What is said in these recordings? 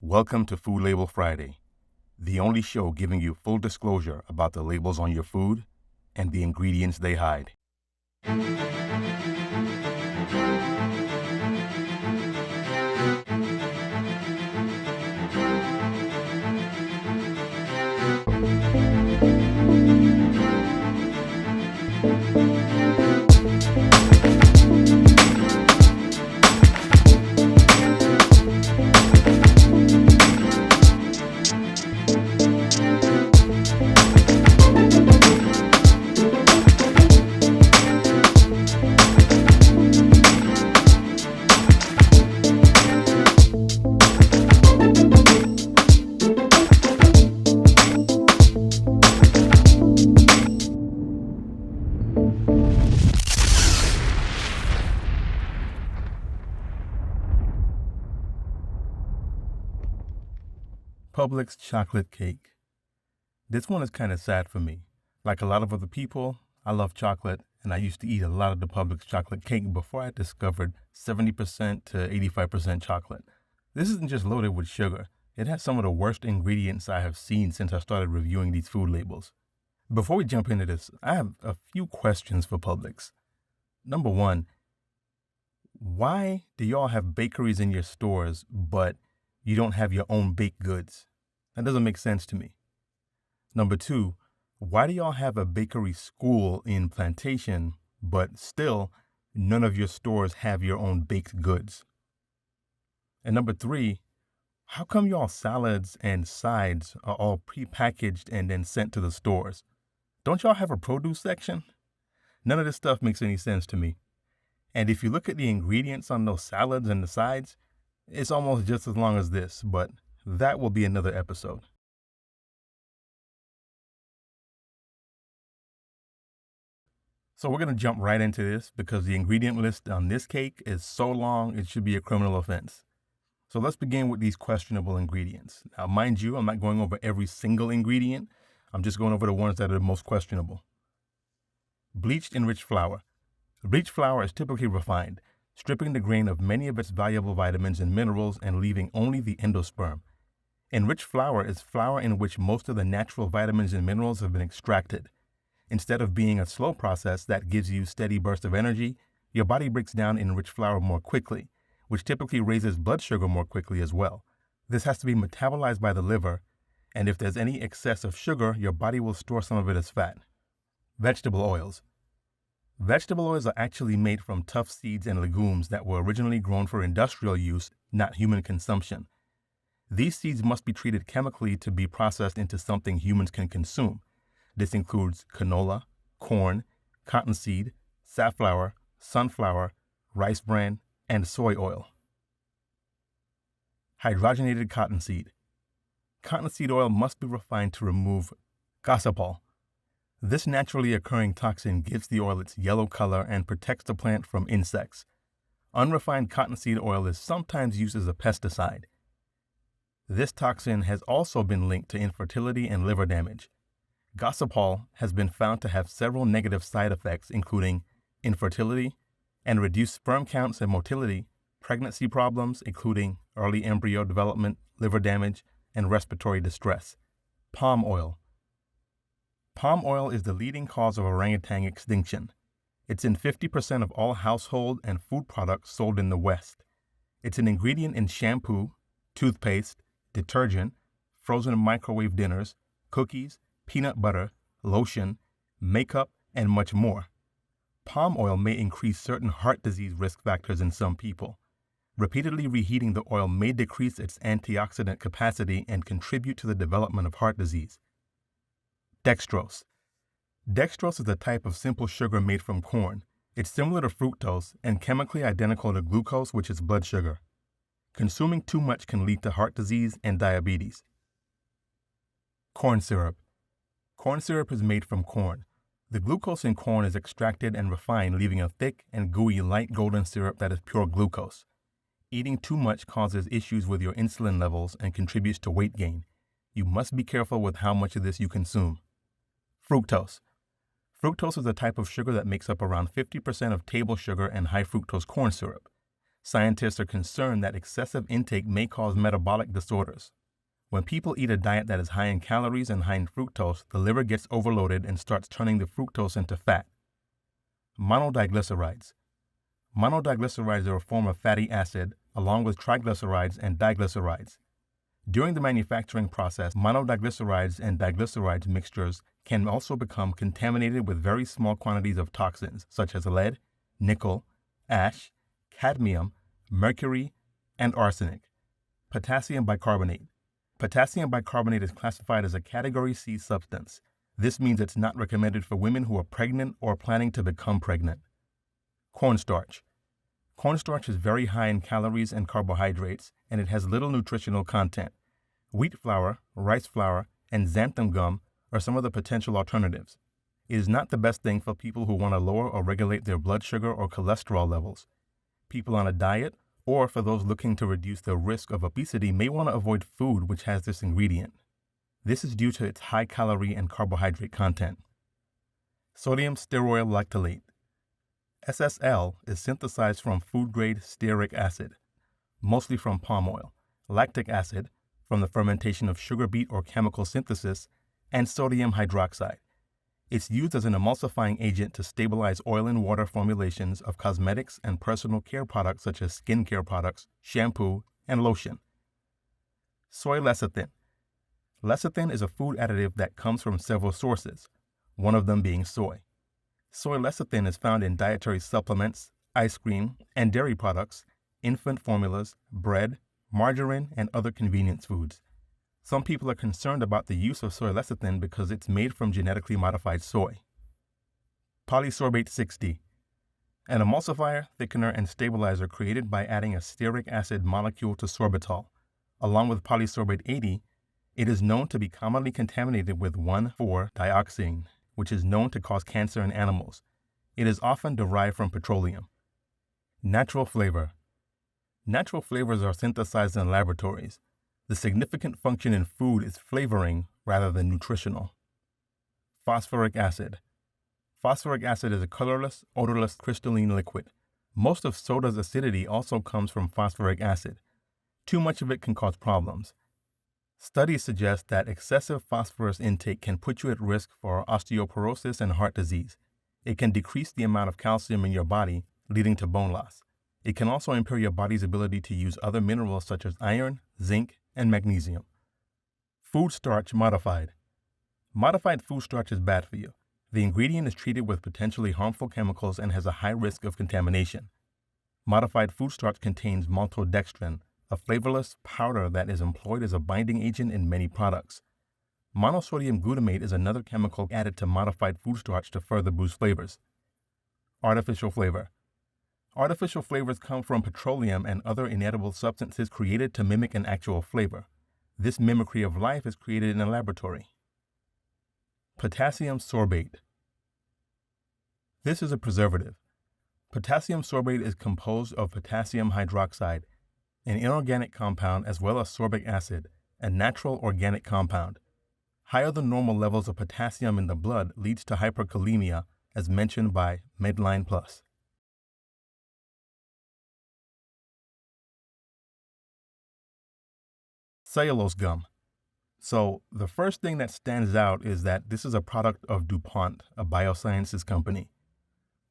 Welcome to Food Label Friday, the only show giving you full disclosure about the labels on your food and the ingredients they hide. Publix chocolate cake. This one is kind of sad for me. Like a lot of other people, I love chocolate, and I used to eat a lot of the Publix chocolate cake before I discovered 70% to 85% chocolate. This isn't just loaded with sugar. It has some of the worst ingredients I have seen since I started reviewing these food labels. Before we jump into this, I have a few questions for Publix. Number one, why do y'all have bakeries in your stores, but you don't have your own baked goods? That doesn't make sense to me. Number two, why do y'all have a bakery school in Plantation, but still none of your stores have your own baked goods? And number three, how come y'all salads and sides are all prepackaged and then sent to the stores? Don't y'all have a produce section? None of this stuff makes any sense to me. And if you look at the ingredients on those salads and the sides, it's almost just as long as this, but that will be another episode. So we're going to jump right into this because the ingredient list on this cake is so long it should be a criminal offense. So let's begin with these questionable ingredients. Now, mind you, I'm not going over every single ingredient. I'm just going over the ones that are the most questionable. Bleached enriched flour. Bleached flour is typically refined, stripping the grain of many of its valuable vitamins and minerals and leaving only the endosperm. Enriched flour is flour in which most of the natural vitamins and minerals have been extracted. Instead of being a slow process that gives you steady bursts of energy, your body breaks down enriched flour more quickly, which typically raises blood sugar more quickly as well. This has to be metabolized by the liver, and if there's any excess of sugar, your body will store some of it as fat. Vegetable oils. Vegetable oils are actually made from tough seeds and legumes that were originally grown for industrial use, not human consumption. These seeds must be treated chemically to be processed into something humans can consume. This includes canola, corn, cottonseed, safflower, sunflower, rice bran, and soy oil. Hydrogenated cottonseed. Cottonseed oil must be refined to remove gossypol. This naturally occurring toxin gives the oil its yellow color and protects the plant from insects. Unrefined cottonseed oil is sometimes used as a pesticide. This toxin has also been linked to infertility and liver damage. Gossypol has been found to have several negative side effects, including infertility and reduced sperm counts and motility, pregnancy problems, including early embryo development, liver damage, and respiratory distress. Palm oil. Palm oil is the leading cause of orangutan extinction. It's in 50% of all household and food products sold in the West. It's an ingredient in shampoo, toothpaste, detergent, frozen and microwave dinners, cookies, peanut butter, lotion, makeup, and much more. Palm oil may increase certain heart disease risk factors in some people. Repeatedly reheating the oil may decrease its antioxidant capacity and contribute to the development of heart disease. Dextrose. Dextrose is a type of simple sugar made from corn. It's similar to fructose and chemically identical to glucose, which is blood sugar. Consuming too much can lead to heart disease and diabetes. Corn syrup. Corn syrup is made from corn. The glucose in corn is extracted and refined, leaving a thick and gooey light golden syrup that is pure glucose. Eating too much causes issues with your insulin levels and contributes to weight gain. You must be careful with how much of this you consume. Fructose. Fructose is a type of sugar that makes up around 50% of table sugar and high fructose corn syrup. Scientists are concerned that excessive intake may cause metabolic disorders. When people eat a diet that is high in calories and high in fructose, the liver gets overloaded and starts turning the fructose into fat. Monodiglycerides. Monodiglycerides are a form of fatty acid, along with triglycerides and diglycerides. During the manufacturing process, monodiglycerides and diglycerides mixtures can also become contaminated with very small quantities of toxins such as lead, nickel, ash, cadmium, mercury, and arsenic. Potassium bicarbonate. Potassium bicarbonate is classified as a Category C substance. This means it's not recommended for women who are pregnant or planning to become pregnant. Cornstarch. Cornstarch is very high in calories and carbohydrates, and it has little nutritional content. Wheat flour, rice flour, and xanthan gum are some of the potential alternatives. It is not the best thing for people who want to lower or regulate their blood sugar or cholesterol levels. People on a diet, or for those looking to reduce the risk of obesity, may want to avoid food which has this ingredient. This is due to its high calorie and carbohydrate content. Sodium stearoyl lactylate. SSL is synthesized from food-grade stearic acid, mostly from palm oil, lactic acid, from the fermentation of sugar beet or chemical synthesis, and sodium hydroxide. It's used as an emulsifying agent to stabilize oil and water formulations of cosmetics and personal care products such as skincare products, shampoo, and lotion. Soy lecithin. Lecithin is a food additive that comes from several sources, one of them being soy. Soy lecithin is found in dietary supplements, ice cream, and dairy products, infant formulas, bread, margarine, and other convenience foods. Some people are concerned about the use of soy lecithin because it's made from genetically modified soy. Polysorbate 60. An emulsifier, thickener, and stabilizer created by adding a stearic acid molecule to sorbitol. Along with polysorbate 80, it is known to be commonly contaminated with 1,4-dioxane, which is known to cause cancer in animals. It is often derived from petroleum. Natural flavor. Natural flavors are synthesized in laboratories. The significant function in food is flavoring rather than nutritional. Phosphoric acid. Phosphoric acid is a colorless, odorless crystalline liquid. Most of soda's acidity also comes from phosphoric acid. Too much of it can cause problems. Studies suggest that excessive phosphorus intake can put you at risk for osteoporosis and heart disease. It can decrease the amount of calcium in your body, leading to bone loss. It can also impair your body's ability to use other minerals such as iron, zinc, and magnesium. Food starch modified. Modified food starch is bad for you. The ingredient is treated with potentially harmful chemicals and has a high risk of contamination. Modified food starch contains maltodextrin, a flavorless powder that is employed as a binding agent in many products. Monosodium glutamate is another chemical added to modified food starch to further boost flavors. Artificial flavor. Artificial flavors come from petroleum and other inedible substances created to mimic an actual flavor. This mimicry of life is created in a laboratory. Potassium sorbate. This is a preservative. Potassium sorbate is composed of potassium hydroxide, an inorganic compound, as well as sorbic acid, a natural organic compound. Higher than normal levels of potassium in the blood leads to hyperkalemia, as mentioned by Medline Plus. Cellulose gum. So the first thing that stands out is that this is a product of DuPont, a biosciences company.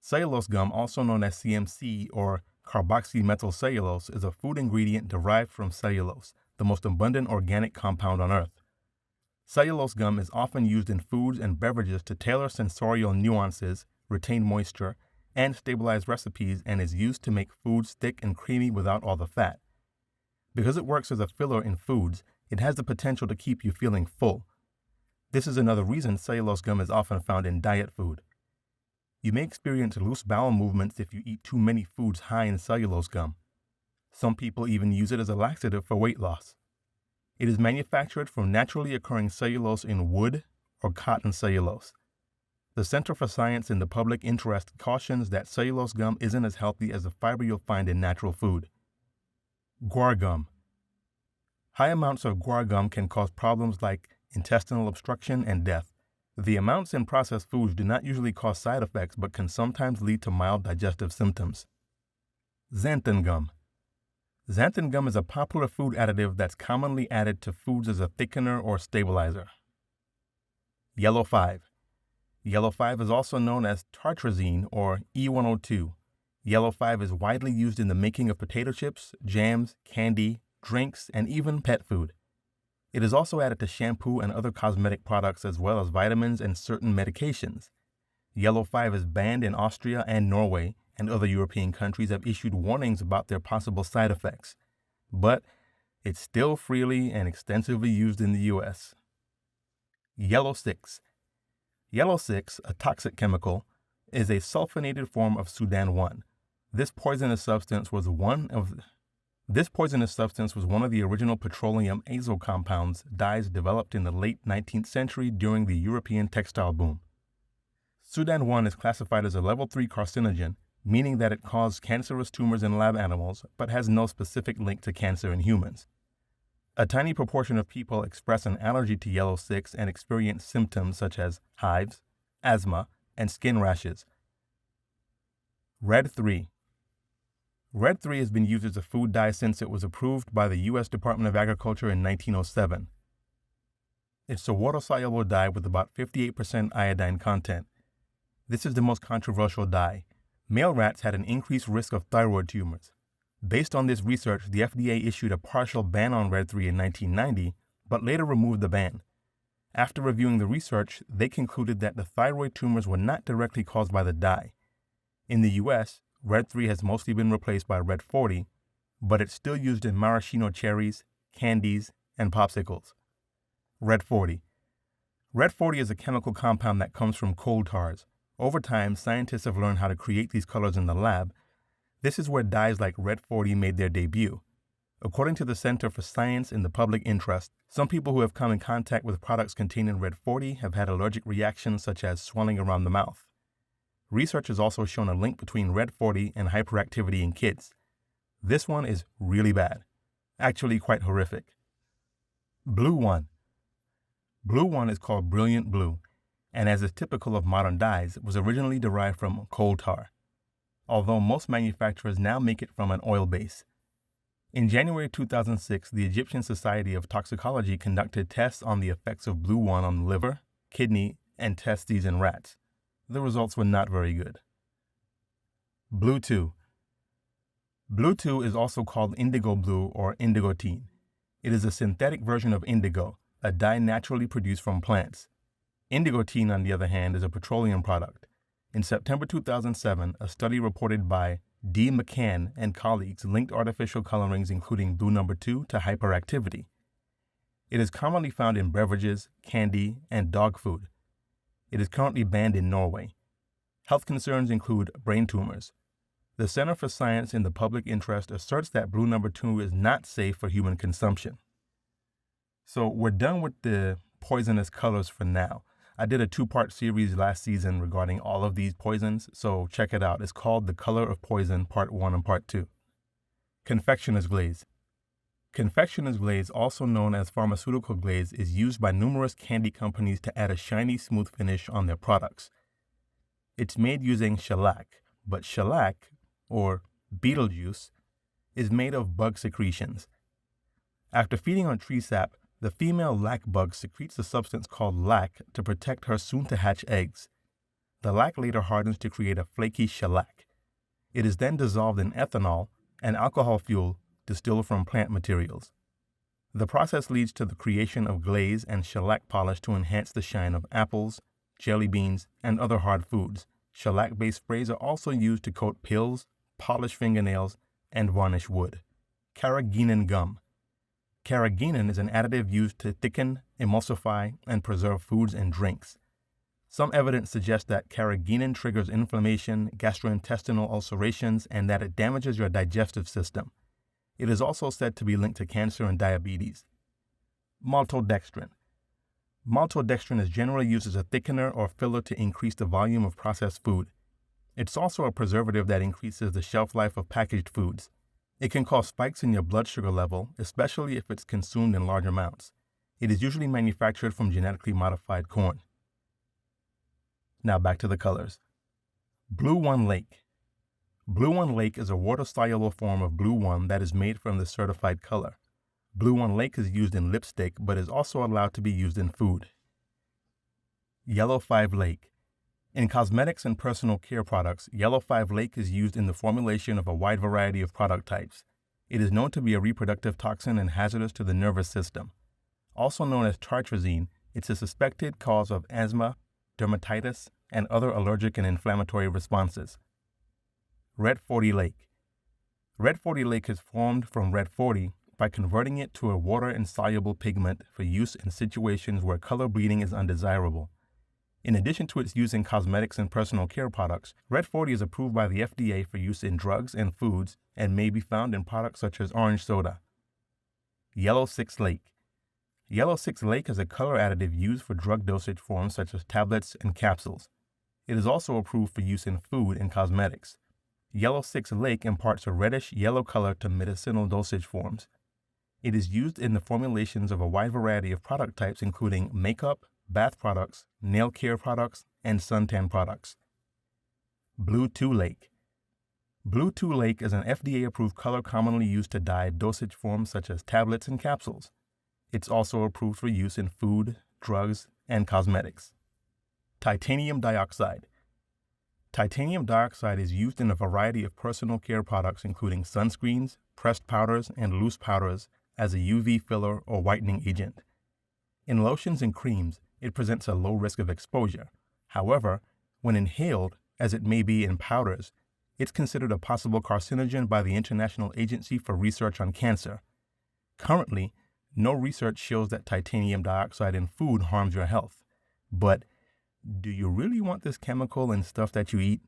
Cellulose gum, also known as CMC or carboxymethylcellulose, is a food ingredient derived from cellulose, the most abundant organic compound on Earth. Cellulose gum is often used in foods and beverages to tailor sensorial nuances, retain moisture, and stabilize recipes, and is used to make foods thick and creamy without all the fat. Because it works as a filler in foods, it has the potential to keep you feeling full. This is another reason cellulose gum is often found in diet food. You may experience loose bowel movements if you eat too many foods high in cellulose gum. Some people even use it as a laxative for weight loss. It is manufactured from naturally occurring cellulose in wood or cotton cellulose. The Center for Science in the Public Interest cautions that cellulose gum isn't as healthy as the fiber you'll find in natural food. Guar Gum. High amounts of guar gum can cause problems like intestinal obstruction and death. The amounts in processed foods do not usually cause side effects but can sometimes lead to mild digestive symptoms. Xanthan Gum. Xanthan gum is a popular food additive that's commonly added to foods as a thickener or stabilizer. Yellow 5. Yellow 5 is also known as tartrazine or E102. Yellow 5 is widely used in the making of potato chips, jams, candy, drinks, and even pet food. It is also added to shampoo and other cosmetic products as well as vitamins and certain medications. Yellow 5 is banned in Austria and Norway, and other European countries have issued warnings about their possible side effects. But it's still freely and extensively used in the US. Yellow 6. Yellow 6, a toxic chemical, is a sulfonated form of Sudan 1. This poisonous substance was one of the original petroleum azo compounds, dyes developed in the late 19th century during the European textile boom. Sudan 1 is classified as a level 3 carcinogen, meaning that it caused cancerous tumors in lab animals but has no specific link to cancer in humans. A tiny proportion of people express an allergy to yellow 6 and experience symptoms such as hives, asthma, and skin rashes. Red 3. Red 3 has been used as a food dye since it was approved by the U.S. Department of Agriculture in 1907. It's a water-soluble dye with about 58% iodine content. This is the most controversial dye. Male rats had an increased risk of thyroid tumors. Based on this research, the FDA issued a partial ban on Red 3 in 1990, but later removed the ban. After reviewing the research, they concluded that the thyroid tumors were not directly caused by the dye. In the U.S., Red 3 has mostly been replaced by Red 40, but it's still used in maraschino cherries, candies, and popsicles. Red 40. Red 40 is a chemical compound that comes from coal tars. Over time, scientists have learned how to create these colors in the lab. This is where dyes like Red 40 made their debut. According to the Center for Science in the Public Interest, some people who have come in contact with products containing Red 40 have had allergic reactions such as swelling around the mouth. Research has also shown a link between Red 40 and hyperactivity in kids. This one is really bad, actually quite horrific. Blue 1. Blue 1 is called Brilliant Blue, and as is typical of modern dyes, was originally derived from coal tar, although most manufacturers now make it from an oil base. In January 2006, the Egyptian Society of Toxicology conducted tests on the effects of Blue 1 on liver, kidney, and testes in rats. The results were not very good. Blue 2. Blue 2 is also called Indigo Blue or indigotine. It is a synthetic version of indigo, a dye naturally produced from plants. Indigotine, on the other hand, is a petroleum product. In September 2007, a study reported by D. McCann and colleagues linked artificial colorings including Blue number 2 to hyperactivity. It is commonly found in beverages, candy, and dog food. It is currently banned in Norway. Health concerns include brain tumors. The Center for Science in the Public Interest asserts that Blue number 2 is not safe for human consumption. So we're done with the poisonous colors for now. I did a 2-part series last season regarding all of these poisons, so check it out. It's called The Color of Poison, Part 1 and Part 2. Confectioner's glaze. Confectioner's glaze, also known as pharmaceutical glaze, is used by numerous candy companies to add a shiny, smooth finish on their products. It's made using shellac, but shellac, or beetle juice, is made of bug secretions. After feeding on tree sap, the female lac bug secretes a substance called lac to protect her soon-to-hatch eggs. The lac later hardens to create a flaky shellac. It is then dissolved in ethanol, an alcohol fuel distilled from plant materials. The process leads to the creation of glaze and shellac polish to enhance the shine of apples, jelly beans, and other hard foods. Shellac-based sprays are also used to coat pills, polish fingernails, and varnish wood. Carrageenan gum. Carrageenan is an additive used to thicken, emulsify, and preserve foods and drinks. Some evidence suggests that carrageenan triggers inflammation, gastrointestinal ulcerations, and that it damages your digestive system. It is also said to be linked to cancer and diabetes. Maltodextrin. Maltodextrin is generally used as a thickener or filler to increase the volume of processed food. It's also a preservative that increases the shelf life of packaged foods. It can cause spikes in your blood sugar level, especially if it's consumed in large amounts. It is usually manufactured from genetically modified corn. Now back to the colors. Blue 1 Lake. Blue One Lake is a water-soluble form of Blue One that is made from the certified color. Blue One Lake is used in lipstick but is also allowed to be used in food. Yellow 5 Lake. In cosmetics and personal care products, Yellow 5 Lake is used in the formulation of a wide variety of product types. It is known to be a reproductive toxin and hazardous to the nervous system. Also known as tartrazine, it's a suspected cause of asthma, dermatitis, and other allergic and inflammatory responses. Red 40 Lake. Red 40 Lake is formed from red 40 by converting it to a water-insoluble pigment for use in situations where color bleeding is undesirable. In addition to its use in cosmetics and personal care products, Red 40 is approved by the FDA for use in drugs and foods and may be found in products such as orange soda. Yellow 6 Lake. Yellow 6 Lake is a color additive used for drug dosage forms such as tablets and capsules. It is also approved for use in food and cosmetics. Yellow 6 Lake imparts a reddish-yellow color to medicinal dosage forms. It is used in the formulations of a wide variety of product types including makeup, bath products, nail care products, and suntan products. Blue 2 Lake. Blue 2 Lake is an FDA-approved color commonly used to dye dosage forms such as tablets and capsules. It's also approved for use in food, drugs, and cosmetics. Titanium dioxide. Titanium dioxide is used in a variety of personal care products including sunscreens, pressed powders, and loose powders as a UV filler or whitening agent. In lotions and creams, it presents a low risk of exposure. However, when inhaled, as it may be in powders, it's considered a possible carcinogen by the International Agency for Research on Cancer. Currently, no research shows that titanium dioxide in food harms your health. But do you really want this chemical in stuff that you eat?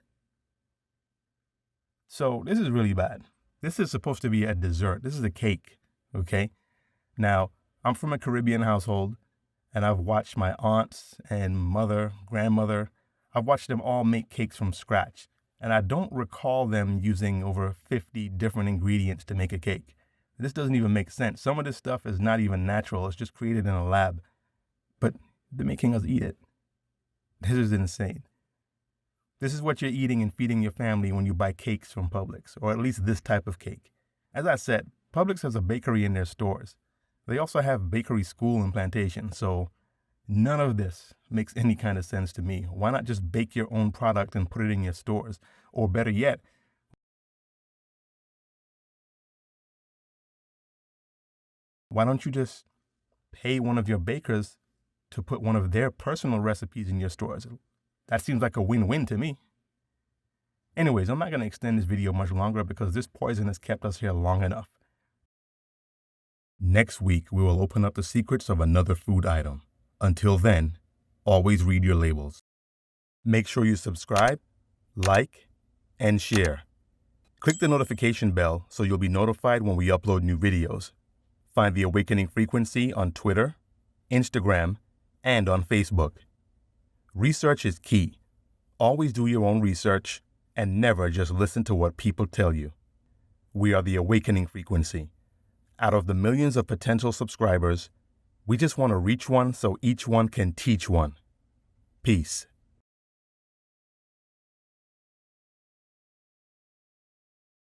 So this is really bad. This is supposed to be a dessert. This is a cake, okay? Now, I'm from a Caribbean household, and I've watched my aunts and mother, grandmother, I've watched them all make cakes from scratch. And I don't recall them using over 50 different ingredients to make a cake. This doesn't even make sense. Some of this stuff is not even natural. It's just created in a lab. But they're making us eat it. This is insane. This is what you're eating and feeding your family when you buy cakes from Publix, or at least this type of cake. As I said, Publix has a bakery in their stores. They also have bakery school in Plantation, so none of this makes any kind of sense to me. Why not just bake your own product and put it in your stores? Or better yet, why don't you just pay one of your bakers to put one of their personal recipes in your stores? That seems like a win-win to me. Anyways, I'm not going to extend this video much longer because this poison has kept us here long enough. Next week, we will open up the secrets of another food item. Until then, always read your labels. Make sure you subscribe, like, and share. Click the notification bell so you'll be notified when we upload new videos. Find The Awakening Frequency on Twitter, Instagram, and on Facebook. Research is key. Always do your own research and never just listen to what people tell you. We are The Awakening Frequency. Out of the millions of potential subscribers, we just want to reach one so each one can teach one. Peace.